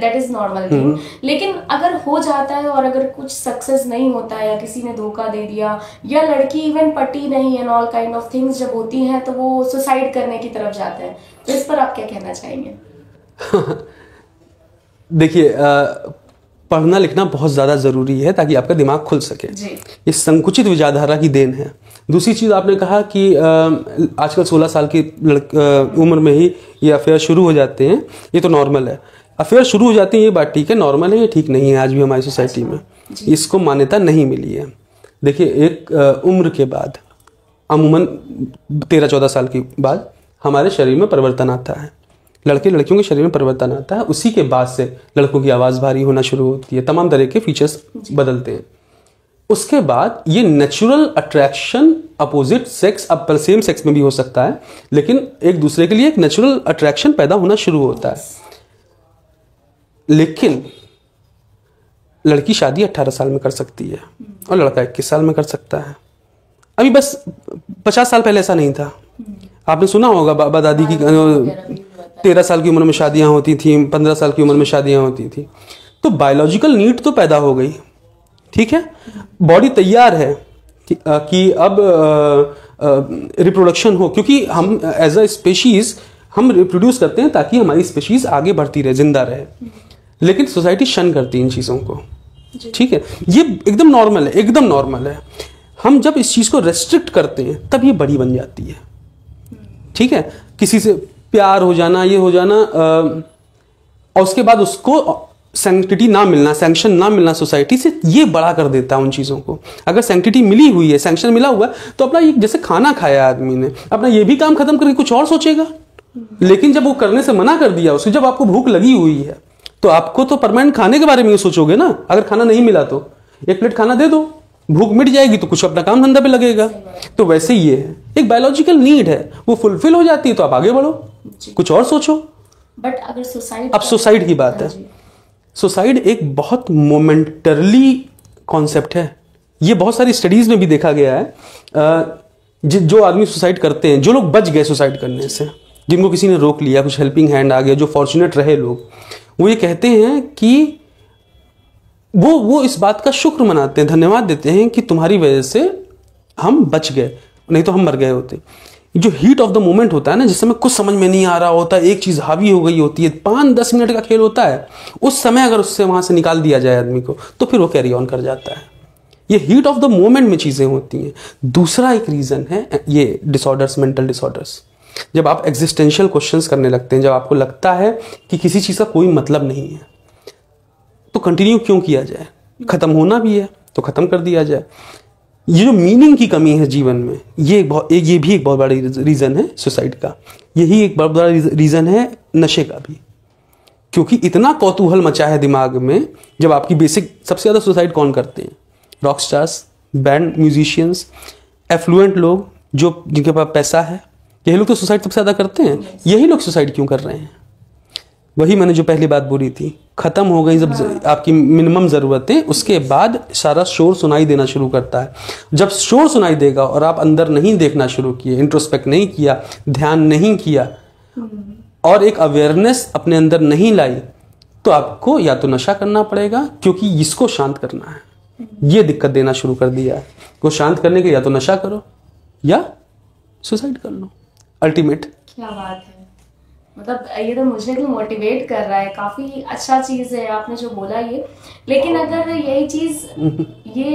दैट इज नॉर्मल थिंग। लेकिन अगर हो जाता है और अगर कुछ सक्सेस नहीं होता है या किसी ने धोखा दे दिया या लड़की इवन पटी नहीं and all kind of things जब होती हैं, तो वो सुसाइड करने की तरफ जाते हैं। तो इस पर आप क्या कहना चाहेंगे? देखिए, पढ़ना लिखना बहुत ज़्यादा ज़रूरी है ताकि आपका दिमाग खुल सके। ये संकुचित विचारधारा की देन है। दूसरी चीज़ आपने कहा कि आजकल 16 साल की उम्र में ही ये अफेयर शुरू हो जाते हैं, ये तो नॉर्मल है। अफेयर शुरू हो जाती है, ये बात ठीक है, नॉर्मल है, ये ठीक नहीं है। आज भी हमारी सोसाइटी में इसको मान्यता नहीं मिली है। देखिए, एक उम्र के बाद, अमूमन 13-14 साल के बाद हमारे शरीर में परिवर्तन आता है, लड़के लड़कियों के शरीर में परिवर्तन आता है। उसी के बाद से लड़कों की आवाज़ भारी होना शुरू होती है, तमाम तरह के फीचर्स बदलते हैं। उसके बाद ये नेचुरल अट्रैक्शन अपोजिट सेक्स, अब सेम सेक्स में भी हो सकता है, लेकिन एक दूसरे के लिए एक नेचुरल अट्रैक्शन पैदा होना शुरू होता है। लेकिन लड़की शादी 18 साल में कर सकती है और लड़का 21 साल में कर सकता है। अभी बस 50 साल पहले ऐसा नहीं था। आपने सुना होगा बाबा दादी की 13 साल की उम्र में शादियां होती थी, 15 साल की उम्र में शादियां होती थी। तो बायोलॉजिकल नीड तो पैदा हो गई, ठीक है, बॉडी तैयार है कि अब रिप्रोडक्शन हो, क्योंकि हम एज अ स्पेशीज हम रिप्रोड्यूस करते हैं ताकि हमारी स्पेशीज आगे बढ़ती रहे, जिंदा रहे। लेकिन सोसाइटी शन करती है इन चीज़ों को। ठीक है, ये एकदम नॉर्मल है, एकदम नॉर्मल है। हम जब इस चीज़ को रेस्ट्रिक्ट करते हैं तब ये बड़ी बन जाती है। ठीक है, किसी से प्यार हो जाना, ये हो जाना, और उसके बाद उसको सैंक्टिटी ना मिलना, सैंक्शन ना मिलना सोसाइटी से, ये बड़ा कर देता है उन चीज़ों को। अगर सैंक्टिटी मिली हुई है, सैंक्शन मिला हुआ है, तो अपना ये जैसे खाना खाया आदमी ने, अपना ये भी काम खत्म करके कुछ और सोचेगा। लेकिन जब वो करने से मना कर दिया उसको, जब आपको भूख लगी हुई है, तो आपको तो परमानेंट खाने के बारे में ही सोचोगे ना। अगर खाना नहीं मिला तो एक प्लेट खाना दे दो, भूख मिट जाएगी तो कुछ अपना काम धंधा पे लगेगा। तो वैसे ये है, एक बायोलॉजिकल नीड है, वो फुलफिल हो जाती है तो आप आगे बढ़ो, कुछ और सोचो। बट अगर सुसाइड, अब सुसाइड की बात है, सुसाइड एक बहुत मोमेंटरली कॉन्सेप्ट है। ये बहुत सारी स्टडीज में भी देखा गया है। जो आदमी सुसाइड करते हैं, जो लोग बच गए सुसाइड करने से, जिनको किसी ने रोक लिया, कुछ हेल्पिंग हैंड आ गया, जो फॉर्चुनेट रहे लोग, वो ये कहते हैं कि वो इस बात का शुक्र मनाते हैं, धन्यवाद देते हैं कि तुम्हारी वजह से हम बच गए, नहीं तो हम मर गए होते। जो हीट ऑफ द मोमेंट होता है ना, जिस समय कुछ समझ में नहीं आ रहा होता, एक चीज हावी हो गई होती है, 5-10 मिनट का खेल होता है, उस समय अगर उससे वहां से निकाल दिया जाए आदमी को, तो फिर वो कैरी ऑन कर जाता है। ये हीट ऑफ द मोमेंट में चीजें होती हैं। दूसरा एक रीजन है ये डिसऑर्डर्स, मेंटल डिसऑर्डर्स। जब आप एग्जिस्टेंशियल क्वेश्चंस करने लगते हैं, जब आपको लगता है कि किसी चीज का कोई मतलब नहीं है, तो कंटिन्यू क्यों किया जाए, खत्म होना भी है तो खत्म कर दिया जाए। ये जो मीनिंग की कमी है जीवन में, ये भी एक बहुत बड़ा रीजन है सुसाइड का। यही एक बहुत बड़ा रीजन है नशे का भी, क्योंकि इतना कौतूहल मचा है दिमाग में। जब आपकी बेसिक, सबसे ज्यादा सुसाइड कौन करते हैं? Rock stars, band musicians, affluent लोग, जो जिनके पास पैसा है, यही लोग तो सुसाइड सबसे ज्यादा करते हैं। यही लोग सुसाइड क्यों कर रहे हैं? वही मैंने जो पहली बात बोली थी, खत्म हो गई जब आपकी मिनिमम जरूरतें, उसके बाद सारा शोर सुनाई देना शुरू करता है। जब शोर सुनाई देगा और आप अंदर नहीं देखना शुरू किए, इंट्रोस्पेक्ट नहीं किया, ध्यान नहीं किया और एक अवेयरनेस अपने अंदर नहीं लाई, तो आपको या तो नशा करना पड़ेगा, क्योंकि इसको शांत करना है। ये दिक्कत देना शुरू कर दिया है। को शांत करने के लिए या तो नशा करो या सुसाइड कर लो। अल्टीमेट। क्या बात है, मतलब ये तो मुझे भी मोटिवेट कर रहा है। काफी अच्छा चीज है आपने जो बोला ये। लेकिन अगर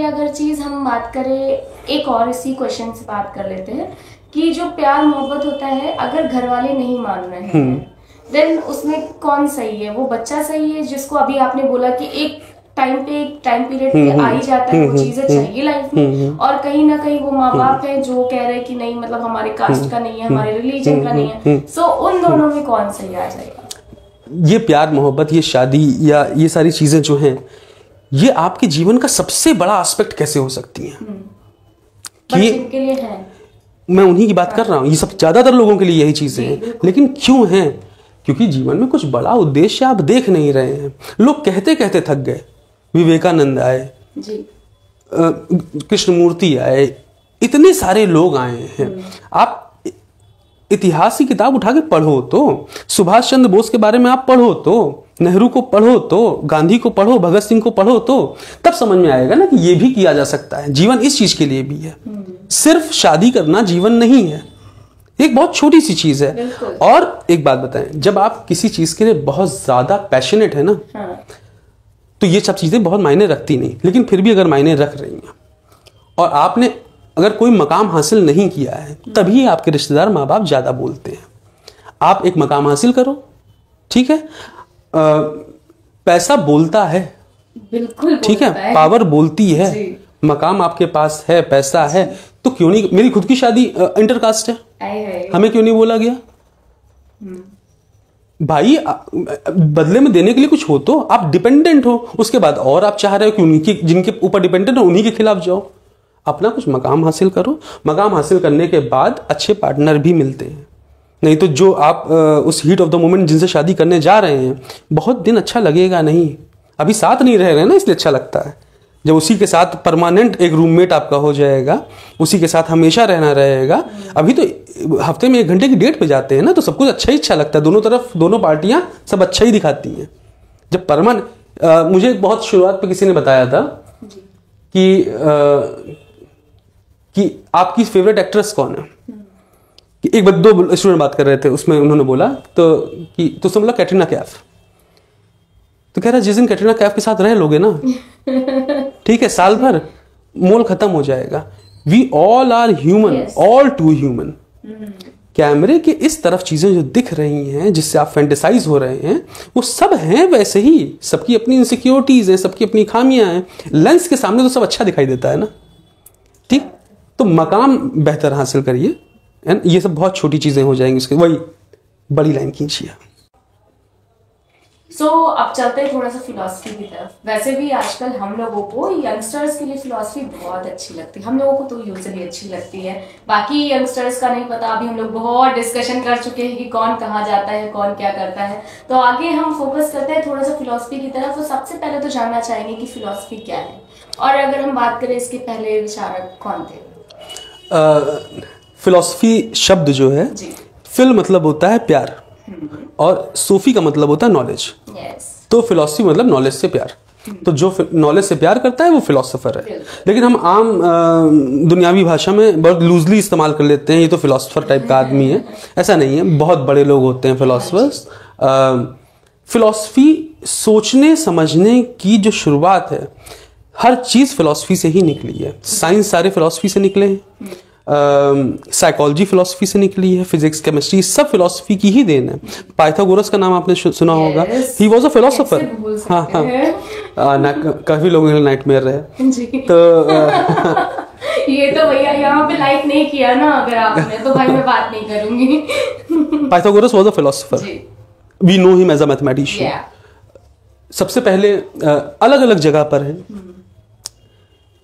अगर चीज हम बात करें, एक और इसी क्वेश्चन से बात कर लेते हैं कि जो प्यार मोहब्बत होता है, अगर घर वाले नहीं मान रहे हैं, देन उसमें कौन सही है? वो बच्चा सही है जिसको अभी आपने बोला कि एक टाइम पीरियड पे आ ही जाता है, वो चीजें चाहिए लाइफ में, और कहीं ना कहीं वो माँ बाप है जो कह रहे हैं कि नहीं, मतलब हमारे कास्ट का नहीं है, हमारे रिलीजन का नहीं है, सो उन दोनों में कौन सही आ जाएगा? ये प्यार मोहब्बत, ये शादी या ये सारी चीजें जो हैं, ये आपके जीवन का सबसे बड़ा एस्पेक्ट कैसे हो सकती हैं? कि जिनके लिए है, मैं उन्हीं की बात कर रहा हूँ। ये सब ज्यादातर लोगों के लिए यही चीजें हैं। लेकिन क्यों हैं? क्योंकि जीवन में कुछ बड़ा उद्देश्य आप देख नहीं रहे हैं। लोग कहते कहते थक गए। विवेकानंद आए जी, कृष्णमूर्ति आए, इतने सारे लोग आए हैं। आप इतिहास की किताब उठा के पढ़ो तो, सुभाष चंद्र बोस के बारे में आप पढ़ो तो, नेहरू को पढ़ो तो, गांधी को पढ़ो, भगत सिंह को पढ़ो तो, तब समझ में आएगा ना कि ये भी किया जा सकता है। जीवन इस चीज के लिए भी है। सिर्फ शादी करना जीवन नहीं है, एक बहुत छोटी सी चीज है। और एक बात बताएं, जब आप किसी चीज के लिए बहुत ज्यादा पैशनेट है ना, तो ये सब चीजें बहुत मायने रखती नहीं। लेकिन फिर भी अगर मायने रख रही हैं, और आपने अगर कोई मकाम हासिल नहीं किया है, तभी आपके रिश्तेदार माँ बाप ज्यादा बोलते हैं। आप एक मकाम हासिल करो, ठीक है, पैसा बोलता है, बिल्कुल ठीक है, पावर बोलती है। मकाम आपके पास है, पैसा है, तो क्यों नहीं? मेरी खुद की शादी इंटरकास्ट है, हमें क्यों नहीं बोला गया? भाई बदले में देने के लिए कुछ हो तो, आप डिपेंडेंट हो, उसके बाद और आप चाह रहे हो कि उनकी जिनके ऊपर डिपेंडेंट हो उन्हीं के खिलाफ जाओ। अपना कुछ मकाम हासिल करो। मकाम हासिल करने के बाद अच्छे पार्टनर भी मिलते हैं। नहीं तो जो आप उस हीट ऑफ द मोमेंट जिनसे शादी करने जा रहे हैं, बहुत दिन अच्छा लगेगा नहीं। अभी साथ नहीं रह रहे ना, इसलिए अच्छा लगता है। जब उसी के साथ परमानेंट एक रूममेट आपका हो जाएगा, उसी के साथ हमेशा रहना रहेगा। अभी तो हफ्ते में 1 घंटे की डेट पे जाते हैं ना, तो सब कुछ अच्छा ही अच्छा लगता है। दोनों तरफ, दोनों पार्टियां सब अच्छा ही दिखाती हैं। जब परमानेंट, मुझे एक बहुत शुरुआत पे किसी ने बताया था कि आपकी फेवरेट एक्ट्रेस कौन है? कि एक 2 स्टूडेंट बात कर रहे थे, उसमें उन्होंने बोला तो उसने बोला कैटरीना कैफ। तो कह रहा जिस दिन कैटरीना कैफ के साथ रह लोगे ना, ठीक है, साल भर मोल खत्म हो जाएगा। We all are human, all too human. कैमरे के इस तरफ चीजें जो दिख रही हैं, जिससे आप फैंटेसाइज हो रहे हैं, वो सब हैं वैसे ही। सबकी अपनी इनसिक्योरिटीज हैं, सबकी अपनी खामियां हैं। लेंस के सामने तो सब अच्छा दिखाई देता है ना, ठीक? तो मकाम बेहतर हासिल करिए, ये सब बहुत छोटी चीजें हो जाएंगी, उसके वही बड़ी लाइन खींचिए। अब चलते हैं थोड़ा सा फिलॉसफी की तरफ। वैसे भी आजकल हम लोगों को, यंगस्टर्स के लिए फिलॉसफी बहुत अच्छी लगती है। हम लोगों को तो यूजुअली अच्छी लगती है, बाकी यंगस्टर्स का नहीं पता। अभी हम लोग बहुत डिस्कशन कर चुके हैं कि कौन कहाँ जाता है, कौन क्या करता है। तो आगे हम फोकस करते हैं थोड़ा सा फिलॉसफी की तरफ। तो सबसे पहले तो जानना चाहेंगे कि फिलॉसफी क्या है, और अगर हम बात करें इसके पहले विचारक कौन थे? फिलॉसफी शब्द जो है, फिल मतलब होता है प्यार, और सूफी का मतलब होता है नॉलेज। तो फिलॉसफी मतलब नॉलेज से प्यार। तो जो नॉलेज से प्यार करता है वो फिलोसोफर है। लेकिन हम आम दुनियावी भाषा में बहुत लूजली इस्तेमाल कर लेते हैं, ये तो फिलोसोफर टाइप का आदमी है। ऐसा नहीं है, बहुत बड़े लोग होते हैं फिलोसफर्स। फिलॉसफी सोचने समझने की जो शुरुआत है, हर चीज फिलॉसफी से ही निकली है। साइंस सारे फिलॉसफी से निकले हैं, साइकोलॉजी फिलॉसफी से निकली है, फिजिक्स केमिस्ट्री सब फिलॉसफी की ही देन है। पाइथागोरस का नाम आपने सुना होगा, ही वॉज अ फिलोसोफर। हाँ हाँ, काफी लोगों के नाइटमेयर रहे। तो ये तो भैया यहाँ पे लाइक नहीं किया ना अगर आपने, तो भाई मैं बात नहीं करूंगी। Pythagoras was a philosopher, we know him as a mathematician. सबसे पहले अलग अलग जगह पर है।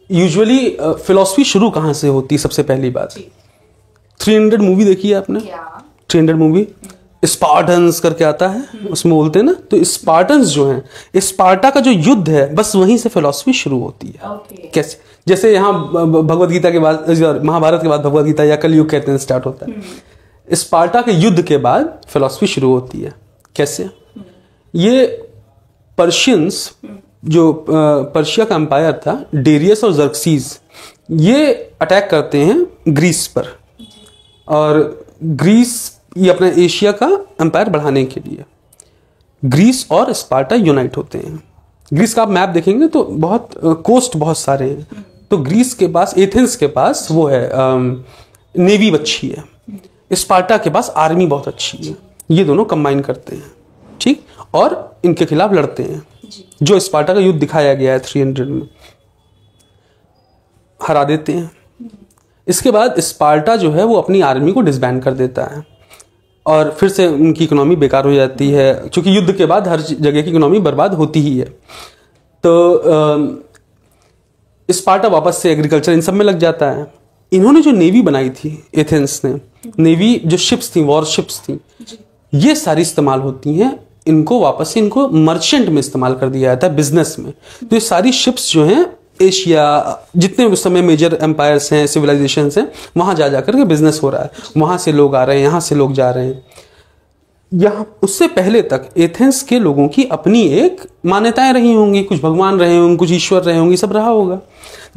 यूजुअली फिलॉसफी शुरू कहाँ से होती है? सबसे पहली बात, 300 मूवी देखी है आपने? 300 मूवी स्पार्टन्स करके आता है, उसमें बोलते हैं ना, तो स्पार्टन्स जो हैं, स्पार्टा का जो युद्ध है बस वहीं से फिलॉसफी शुरू होती है। कैसे? जैसे यहाँ भगवत गीता के बाद, महाभारत के बाद भगवत गीता या कलयुग कहते हैं स्टार्ट होता है। स्पार्टा के युद्ध के बाद फिलॉसफी शुरू होती है। कैसे? ये पर्शियंस, जो पर्शिया का एम्पायर था, डेरियस और जर्क्सीज, ये अटैक करते हैं ग्रीस पर, और ग्रीस ये अपने एशिया का एम्पायर बढ़ाने के लिए ग्रीस और स्पार्टा यूनाइट होते हैं। ग्रीस का आप मैप देखेंगे तो बहुत कोस्ट बहुत सारे हैं, तो ग्रीस के पास, एथेंस के पास वो है नेवी अच्छी है, स्पार्टा के पास आर्मी बहुत अच्छी है। ये दोनों कंबाइन करते हैं, ठीक, और इनके खिलाफ लड़ते हैं। जो स्पार्टा का युद्ध दिखाया गया है 300 में, हरा देते हैं। इसके बाद स्पार्टा जो है वो अपनी आर्मी को डिसबैंड कर देता है, और फिर से उनकी इकोनॉमी बेकार हो जाती है, क्योंकि युद्ध के बाद हर जगह की इकोनॉमी बर्बाद होती ही है। तो स्पार्टा वापस से एग्रीकल्चर इन सब में लग जाता है। इन्होंने जो नेवी बनाई थी एथेंस ने, नेवी जो शिप्स थी, वॉर शिप्स थी, ये सारी इस्तेमाल होती हैं, इनको वापस से इनको मर्चेंट में इस्तेमाल कर दिया जाता है, बिजनेस में। तो ये सारी शिप्स जो हैं एशिया, जितने उस समय मेजर एम्पायर्स हैं, सिविलाइजेशंस हैं, वहां जा जाकर के बिजनेस हो रहा है। वहां से लोग आ रहे हैं, यहाँ से लोग जा रहे हैं। यहाँ उससे पहले तक एथेंस के लोगों की अपनी एक मान्यताएं रही होंगी, कुछ भगवान रहे होंगे, कुछ ईश्वर रहे होंगे, सब रहा होगा।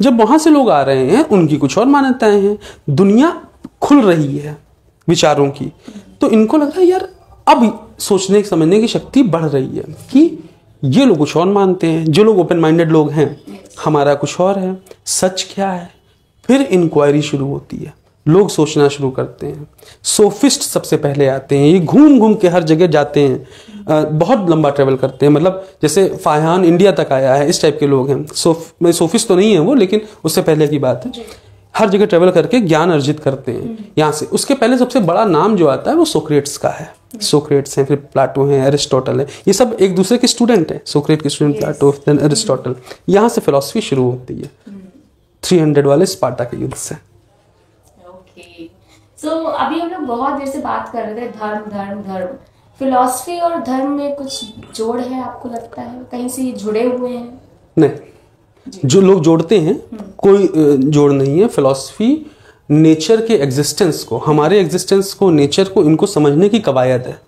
जब वहां से लोग आ रहे हैं, उनकी कुछ और मान्यताएं हैं, दुनिया खुल रही है विचारों की, तो इनको लग रहा है यार अब सोचने समझने की शक्ति बढ़ रही है कि ये लोग कुछ और मानते हैं, जो लोग ओपन माइंडेड लोग हैं, हमारा कुछ और है, सच क्या है। फिर इंक्वायरी शुरू होती है, लोग सोचना शुरू करते हैं। सोफिस्ट सबसे पहले आते हैं, ये घूम घूम के हर जगह जाते हैं, बहुत लंबा ट्रेवल करते हैं, मतलब जैसे फायहान इंडिया तक आया है, इस टाइप के लोग हैं। सोफिस्ट तो नहीं है वो, लेकिन उससे पहले की बात है। हर जगह ट्रेवल करके ज्ञान अर्जित करते हैं यहाँ से। उसके पहले सबसे बड़ा नाम जो आता है वो सोक्रेट्स का है। सोक्रेट्स हैं, फिर प्लाटो हैं, एरिस्टोटल है, ये सब एक दूसरे के स्टूडेंट हैं। सोक्रेट के स्टूडेंट प्लाटो, देन एरिस्टोटल। यहाँ से फिलॉसफी शुरू होती है 300 वाले स्पार्टा के युद्ध से। So, अभी हम लोग बहुत देर से बात कर रहे थे धर्म धर्म धर्म। फिलॉसफी और धर्म में कुछ जोड़ है, आपको लगता है कहीं से ये जुड़े हुए हैं? नहीं, जो लोग जोड़ते हैं कोई जोड़ नहीं है। फिलॉसफी नेचर के एग्जिस्टेंस को, हमारे एग्जिस्टेंस को, नेचर को, इनको समझने की कवायद है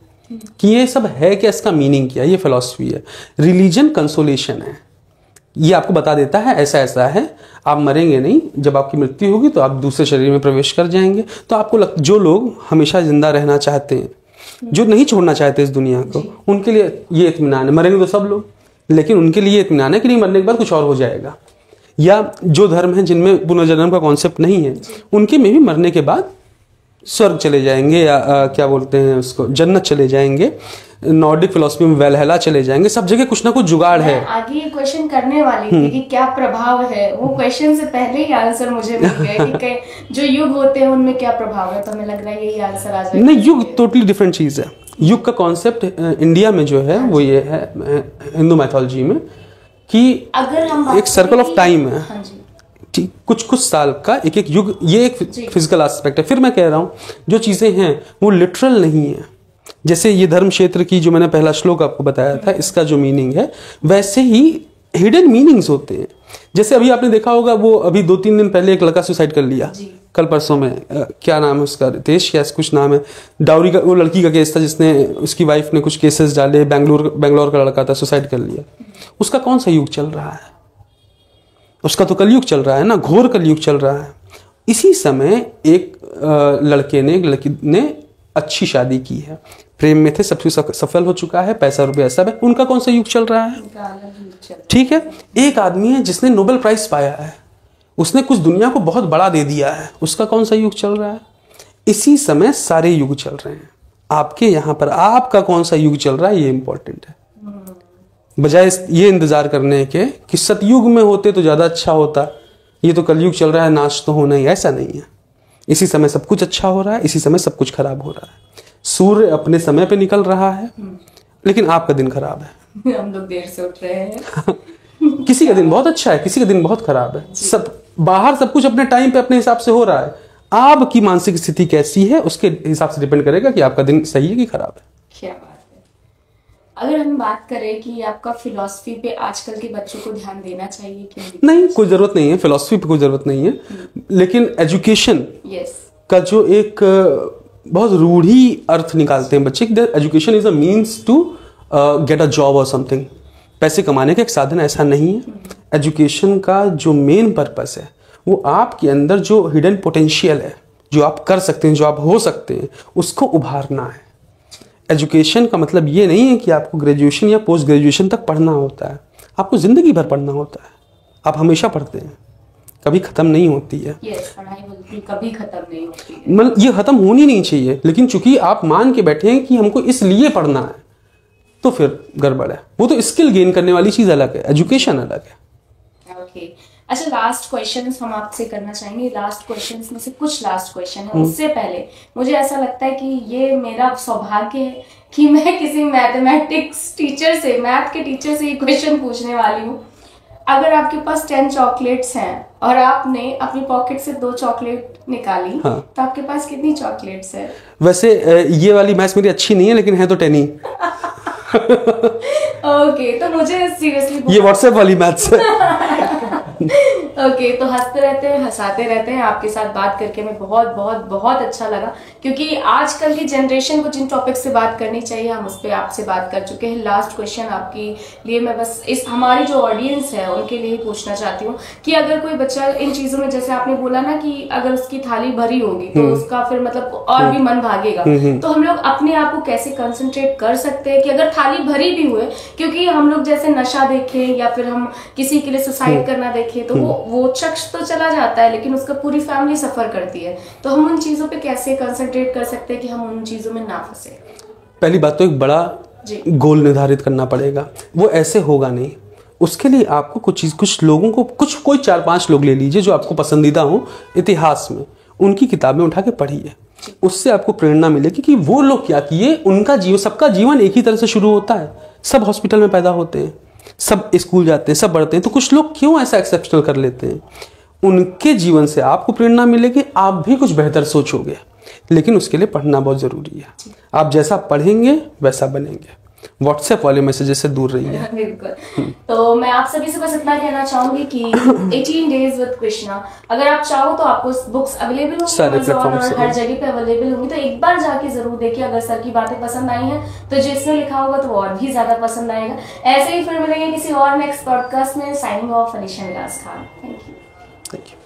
कि ये सब है क्या, इसका मीनिंग क्या, ये फिलॉसफी है। रिलीजन कंसोलेशन है, ये आपको बता देता है ऐसा ऐसा है, आप मरेंगे नहीं, जब आपकी मृत्यु होगी तो आप दूसरे शरीर में प्रवेश कर जाएंगे। तो आपको जो लोग हमेशा जिंदा रहना चाहते हैं, जो नहीं छोड़ना चाहते इस दुनिया को, उनके लिए ये इत्मीनान है। मरेंगे तो सब लोग, लेकिन उनके लिए इत्मीनान है कि नहीं, मरने के बाद कुछ और हो जाएगा। या जो धर्म है जिनमें पुनर्जन्म का कॉन्सेप्ट नहीं है, उनके में भी मरने के बाद स्वर्ग चले जाएंगे, या क्या बोलते हैं उसको, जन्नत चले जाएंगे। नॉर्डिक फिलॉसफी में वेलहला चले जाएंगे। सब जगह कुछ ना कुछ जुगाड़ है। आगे ये क्वेश्चन करने वाली थी कि क्या प्रभाव है, वो क्वेश्चन से पहले ही आंसर मुझे मिल गया कि जो युग होते हैं उनमें क्या प्रभाव है। तो हमें लग रहा है यही आंसर आ जाएगा। नहीं, युग टोटली डिफरेंट चीज है। युग का कॉन्सेप्ट इंडिया में जो है वो ये है हिंदू मैथोलॉजी में कि अगर हम एक सर्कल ऑफ टाइम है, ठीक, कुछ कुछ साल का एक एक युग। ये एक फिजिकल एस्पेक्ट है। फिर मैं कह रहा हूँ जो चीजें हैं वो लिटरल नहीं है। जैसे ये धर्म क्षेत्र की जो मैंने पहला श्लोक आपको बताया था, इसका जो मीनिंग है, वैसे ही हिडन मीनिंग्स होते हैं। जैसे अभी आपने देखा होगा, वो अभी 2-3 दिन पहले एक लड़का सुसाइड कर लिया, कल परसों में, क्या नाम है उसका, रितेश या कुछ नाम है, डाउरी का, वो लड़की का केस था जिसने, उसकी वाइफ ने कुछ केसेस डाले, बेंगलोर का लड़का था, सुसाइड कर लिया। उसका कौन सा युग चल रहा है? उसका तो कलयुग चल रहा है ना, घोर कलयुग चल रहा है। इसी समय एक लड़के ने, एक लड़की ने अच्छी शादी की है, प्रेम में थे, सब कुछ सफल हो चुका है, पैसा रुपया सब है, उनका कौन सा युग चल रहा है? ठीक है। एक आदमी है जिसने नोबेल प्राइज पाया है, उसने कुछ दुनिया को बहुत बड़ा दे दिया है, उसका कौन सा युग चल रहा है? इसी समय सारे युग चल रहे हैं। आपके यहाँ पर आपका कौन सा युग चल रहा है, ये इंपॉर्टेंट है। बजाय ये इंतजार करने के कि सतयुग में होते तो ज्यादा अच्छा होता, ये तो कलयुग चल रहा है, नाश तो होना ही, ऐसा नहीं है। इसी समय सब कुछ अच्छा हो रहा है, इसी समय सब कुछ खराब हो रहा है। सूर्य अपने समय पे निकल रहा है, लेकिन आपका दिन खराब है। हम लोग देर से उठ रहे हैं। किसी का दिन बहुत अच्छा है, किसी का दिन बहुत खराब है। सब बाहर सब कुछ अपने टाइम पे अपने हिसाब से हो रहा है, आपकी मानसिक स्थिति कैसी है उसके हिसाब से डिपेंड करेगा कि आपका दिन सही है कि खराब है। क्या बात है। अगर हम बात करें कि आपका फिलॉसफी पे आजकल के बच्चों को ध्यान देना चाहिए कि नहीं, कोई जरूरत नहीं है, फिलॉसफी पे कोई जरूरत नहीं है, लेकिन एजुकेशन का जो एक बहुत रूढ़ी अर्थ निकालते हैं बच्चे, education is a means to get a job और समथिंग, पैसे कमाने का एक साधन ऐसा नहीं है। एजुकेशन का जो मेन पर्पस है वो आपके अंदर जो हिडन पोटेंशियल है, जो आप कर सकते हैं, जो आप हो सकते हैं, उसको उभारना है। एजुकेशन का मतलब ये नहीं है कि आपको ग्रेजुएशन या पोस्ट ग्रेजुएशन तक पढ़ना होता है, आपको जिंदगी भर पढ़ना होता है। आप हमेशा पढ़ते हैं, कभी खत्म नहीं होती है। पढ़ाई कभी खत्म नहीं होती है। मतलब ये खत्म होनी नहीं चाहिए, लेकिन चूंकि आप मान के बैठे हैं कि हमको इसलिए पढ़ना है तो फिर गड़बड़ है। वो तो स्किल गेन करने वाली चीज अलग है, एजुकेशन अलग है। ओके, अच्छा, लास्ट क्वेश्चन हम आपसे करना चाहेंगे। लास्ट क्वेश्चन में से कुछ लास्ट क्वेश्चन है, उससे पहले मुझे ऐसा लगता है कि ये मेरा सौभाग्य है कि मैं किसी मैथमेटिक्स टीचर से, मैथ के टीचर से ये क्वेश्चन पूछने वाली हूँ। अगर आपके पास 10 चॉकलेट्स हैं और आपने अपनी पॉकेट से 2 चॉकलेट निकाली, हाँ, तो आपके पास कितनी चॉकलेट्स है? वैसे ये वाली मैथ्स मेरी अच्छी नहीं है, लेकिन है तो 10 ही। ओके, तो मुझे सीरियसली ये व्हाट्सएप वाली मैथ्स है। ओके, तो हंसते रहते हैं, हंसाते रहते हैं। आपके साथ बात करके हमें बहुत बहुत बहुत अच्छा लगा, क्योंकि आजकल की जनरेशन को जिन टॉपिक से बात करनी चाहिए हम उस पर आपसे बात कर चुके हैं। लास्ट क्वेश्चन आपके लिए मैं बस इस हमारी जो ऑडियंस है उनके लिए पूछना चाहती हूँ कि अगर कोई बच्चा इन चीजों में, जैसे आपने बोला ना कि अगर उसकी थाली भरी होगी तो उसका फिर मतलब और भी मन भागेगा, तो हम लोग अपने आप को कैसे कंसंट्रेट कर सकते हैं कि अगर थाली भरी भी हुए, क्योंकि हम लोग जैसे नशा देखें या फिर हम किसी के लिए सुसाइड करना देखें तो वो शख्स तो चला जाता है लेकिन उसका पूरी फैमिली सफर करती है। तो हम उन चीजों पे कैसे कंसंट्रेट कर सकते हैं कि हम उन चीजों में ना फंसे? पहली बात तो एक बड़ा गोल निर्धारित करना पड़ेगा, वो ऐसे होगा नहीं। उसके लिए आपको कुछ लोगों को, कोई 4-5 लोग ले लीजिए जो आपको पसंदीदा हो इतिहास में, उनकी किताबें उठा के पढ़िए, उससे आपको प्रेरणा मिलेगी कि वो लोग क्या किए। उनका जीवन, सबका जीवन एक ही तरह से शुरू होता है, सब हॉस्पिटल में पैदा होते हैं, सब स्कूल जाते हैं, सब बढ़ते हैं, तो कुछ लोग क्यों ऐसा एक्सेप्शनल कर लेते हैं। उनके जीवन से आपको प्रेरणा मिलेगी, आप भी कुछ बेहतर सोचोगे, लेकिन उसके लिए पढ़ना बहुत जरूरी है। आप जैसा पढ़ेंगे वैसा बनेंगे। व्हाट्सएप वाले मैसेजेस से दूर रहिए। बिल्कुल। तो मैं आप सभी से बस इतना कहना चाहूंगी कि 18 डेज विद कृष्णा, अगर आप चाहो तो आपको बुक्स अवेलेबल होंगी सारे प्लेटफॉर्म और हर जगह पे अवेलेबल होंगी, तो एक बार जाके जरूर देखिए। अगर सर की बातें पसंद आई हैं तो जिसमें लिखा होगा तो और भी ज्यादा पसंद आएगा। ऐसे ही फिर मिलेंगे किसी और नेक्स्ट पॉडकास्ट में। Signing off, Alisha Miraj Khan. Thank you.